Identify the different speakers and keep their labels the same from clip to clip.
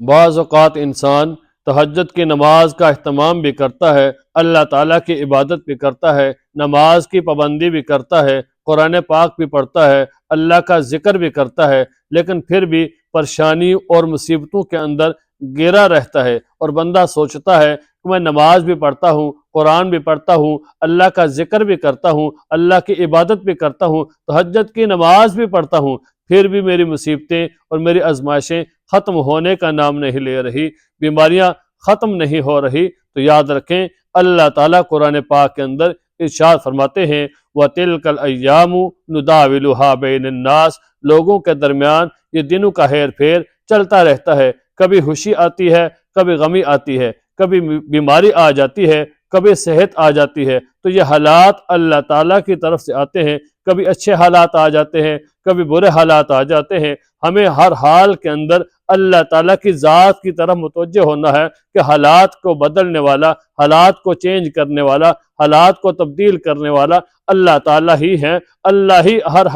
Speaker 1: بعض اوقات انسان تہجد کی نماز کا اہتمام بھی کرتا ہے، اللہ تعالیٰ کی عبادت بھی کرتا ہے، نماز کی پابندی بھی کرتا ہے، قرآن پاک بھی پڑھتا ہے، اللہ کا ذکر بھی کرتا ہے، لیکن پھر بھی پریشانی اور مصیبتوں کے اندر گھرا رہتا ہے، اور بندہ سوچتا ہے کہ میں نماز بھی پڑھتا ہوں، قرآن بھی پڑھتا ہوں، اللہ کا ذکر بھی کرتا ہوں، اللہ کی عبادت بھی کرتا ہوں، تہجد کی نماز بھی پڑھتا ہوں، پھر بھی میری مصیبتیں اور میری آزمائشیں ختم ہونے کا نام نہیں لے رہی، بیماریاں ختم نہیں ہو رہی۔ تو یاد رکھیں، اللہ تعالیٰ قرآن پاک کے اندر ارشاد فرماتے ہیں وَتِلْكَ الْأَيَّامُ نُدَاوِلُهَا بَيْنَ النَّاسِ، لوگوں کے درمیان یہ دنوں کا ہیر پھیر چلتا رہتا ہے، کبھی خوشی آتی ہے، کبھی غمی آتی ہے، کبھی بیماری آ جاتی ہے، کبھی صحت آ جاتی ہے۔ تو یہ حالات اللہ تعالیٰ کی طرف سے آتے ہیں، کبھی اچھے حالات آ جاتے ہیں، کبھی برے حالات آ جاتے ہیں۔ ہمیں ہر حال کے اندر اللہ تعالیٰ کی ذات کی طرف متوجہ ہونا ہے کہ حالات کو بدلنے والا، حالات کو چینج کرنے والا، حالات کو تبدیل کرنے والا اللہ تعالیٰ ہی ہے۔ اللہ ہی ہر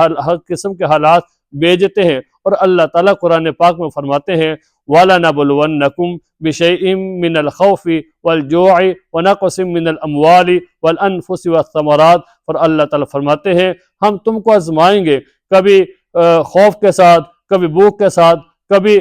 Speaker 1: قسم کے حالات بھیجتے ہیں، اور اللہ تعالیٰ قرآن پاک میں فرماتے ہیں وَلَنَبْلُوَنَّكُمْ بِشَيْءٍ مِّنَ الْخَوْفِ وَالْجُوعِ وَنَقْصٍ مِّنَ الْأَمْوَالِ وَالْأَنفُسِ وَالثَّمَرَاتِ، اور اللہ تعالیٰ فرماتے ہیں ہم تم کو آزمائیں گے، کبھی خوف کے ساتھ، کبھی بھوک کے ساتھ، کبھی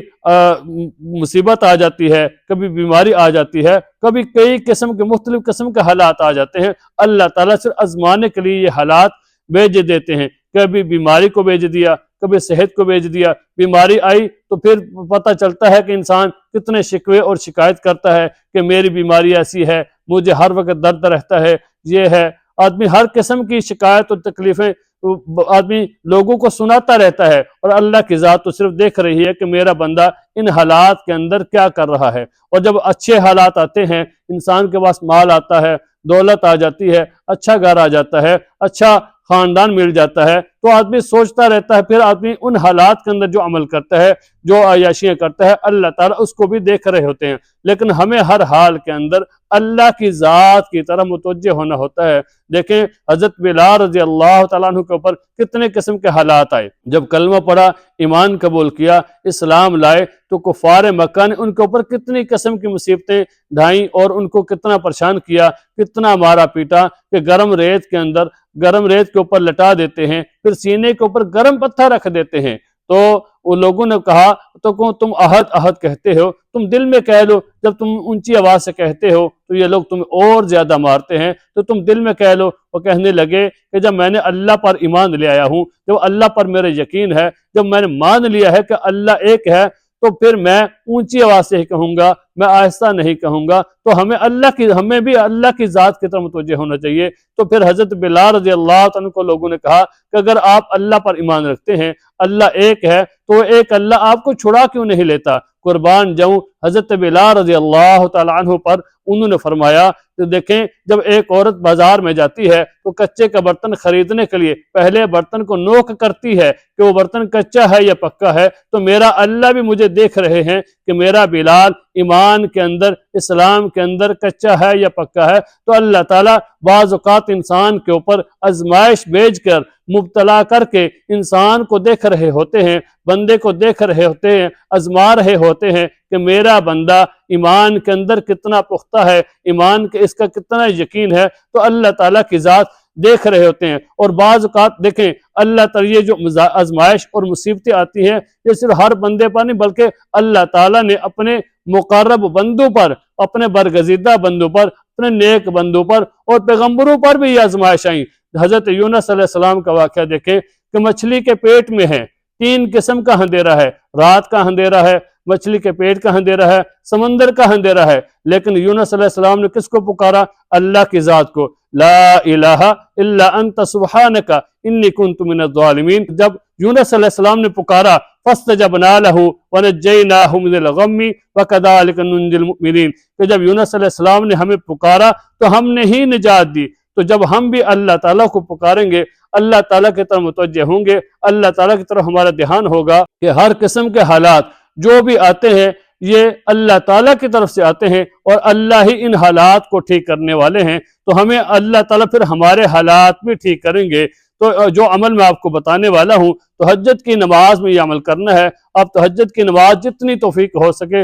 Speaker 1: مصیبت آ جاتی ہے، کبھی بیماری آ جاتی ہے، کبھی کئی قسم کے مختلف قسم کے حالات آ جاتے ہیں۔ اللہ تعالیٰ صرف آزمانے کے لیے یہ حالات بھیج دیتے ہیں، کبھی بیماری کو بھیج دیا، کبھی صحت کو بھیج دیا۔ بیماری آئی تو پھر پتہ چلتا ہے کہ انسان کتنے شکوے اور شکایت کرتا ہے کہ میری بیماری ایسی ہے، مجھے ہر وقت درد رہتا ہے، یہ ہے۔ آدمی ہر قسم کی شکایت اور تکلیفیں آدمی لوگوں کو سناتا رہتا ہے، اور اللہ کی ذات تو صرف دیکھ رہی ہے کہ میرا بندہ ان حالات کے اندر کیا کر رہا ہے۔ اور جب اچھے حالات آتے ہیں، انسان کے پاس مال آتا ہے، دولت آ جاتی ہے، اچھا گھر آ جاتا ہے، اچھا خاندان مل جاتا ہے، تو آدمی سوچتا رہتا ہے، پھر آدمی ان حالات کے اندر جو عمل کرتا ہے، جو عیاشیاں کرتا ہے، اللہ تعالیٰ اس کو بھی دیکھ رہے ہوتے ہیں۔ لیکن ہمیں ہر حال کے اندر اللہ کی ذات کی طرف متوجہ ہونا ہوتا ہے۔ دیکھیں حضرت بلال رضی اللہ تعالیٰ عنہ کے اوپر کتنے قسم کے حالات آئے، جب کلمہ پڑھا، ایمان قبول کیا، اسلام لائے، تو کفار مکہ نے ان کے اوپر کتنی قسم کی مصیبتیں ڈھائیں، اور ان کو کتنا پریشان کیا، کتنا مارا پیٹا، کہ گرم ریت کے اوپر لٹا دیتے ہیں، پھر سینے کے اوپر گرم پتھر رکھ دیتے ہیں۔ تو وہ لوگوں نے کہا تو تم احد احد کہتے ہو، تم دل میں کہہ لو، جب تم اونچی آواز سے کہتے ہو تو یہ لوگ تمہیں اور زیادہ مارتے ہیں، تو تم دل میں کہہ لو۔ وہ کہنے لگے کہ جب میں نے اللہ پر ایمان لے آیا ہوں، جب اللہ پر میرا یقین ہے، جب میں نے مان لیا ہے کہ اللہ ایک ہے، تو پھر میں اونچی آواز سے ہی کہوں گا، میں آہستہ نہیں کہوں گا۔ تو ہمیں بھی اللہ کی ذات کی طرف متوجہ ہونا چاہیے۔ تو پھر حضرت بلال رضی اللہ عنہ کو لوگوں نے کہا کہ اگر آپ اللہ پر ایمان رکھتے ہیں، اللہ ایک ہے، تو ایک اللہ آپ کو چھڑا کیوں نہیں لیتا؟ قربان جاؤں حضرت بلال رضی اللہ تعالی عنہ پر انہوں نے فرمایا کہ دیکھیں، جب ایک عورت بازار میں جاتی ہے تو کچے کا برتن خریدنے کے لیے پہلے برتن کو نوک کرتی ہے کہ وہ برتن کچا ہے یا پکا ہے، تو میرا اللہ بھی مجھے دیکھ رہے ہیں کہ میرا بلال ایمان کے اندر، اسلام کے اندر کچا ہے یا پکا ہے۔ تو اللہ تعالیٰ بعض اوقات انسان کے اوپر آزمائش بھیج کر، مبتلا کر کے انسان کو دیکھ رہے ہوتے ہیں، بندے کو دیکھ رہے ہوتے ہیں، آزما رہے ہوتے ہیں کہ میرا بندہ ایمان کے اندر کتنا پختہ ہے، ایمان کے اس کا کتنا یقین ہے۔ تو اللہ تعالیٰ کی ذات دیکھ رہے ہوتے ہیں۔ اور بعض اوقات دیکھیں اللہ تعالیٰ یہ جو آزمائش اور مصیبتیں آتی ہیں، یہ صرف ہر بندے پر نہیں، بلکہ اللہ تعالیٰ نے اپنے مقرب بندوں پر، اپنے برگزیدہ بندوں پر، اپنے نیک بندوں پر اور پیغمبروں پر بھی یہ آزمائش آئیں۔ حضرت یونس علیہ السلام کا واقعہ دیکھیں کہ مچھلی کے پیٹ میں ہے، 3 قسم کا اندھیرا ہے، رات کا اندھیرا ہے، مچھلی کے پیٹ کا اندھیرا ہے، سمندر کا اندھیرا ہے، لیکن یونس علیہ السلام نے کس کو پکارا؟ اللہ کی ذات کو۔ لا الہ الا انت سبحانک انی کنت من الظالمین۔ جب یونس علیہ السلام نے پکارا فاستجبنا لہ ونجیناہ من الغم وکذالک ننجی المؤمنین، کہ جب یونس علیہ السلام نے ہمیں پکارا تو ہم نے ہی نجات دی۔ تو جب ہم بھی اللہ تعالیٰ کو پکاریں گے، اللہ تعالیٰ کی طرف متوجہ ہوں گے، اللہ تعالیٰ کی طرف ہمارا دھیان ہوگا کہ ہر قسم کے حالات جو بھی آتے ہیں یہ اللہ تعالیٰ کی طرف سے آتے ہیں، اور اللہ ہی ان حالات کو ٹھیک کرنے والے ہیں۔ تو ہمیں اللہ تعالیٰ پھر ہمارے حالات بھی ٹھیک کریں گے۔ تو جو عمل میں آپ کو بتانے والا ہوں، تہجد کی نماز میں یہ عمل کرنا ہے۔ آپ تہجد کی نماز جتنی توفیق ہو سکے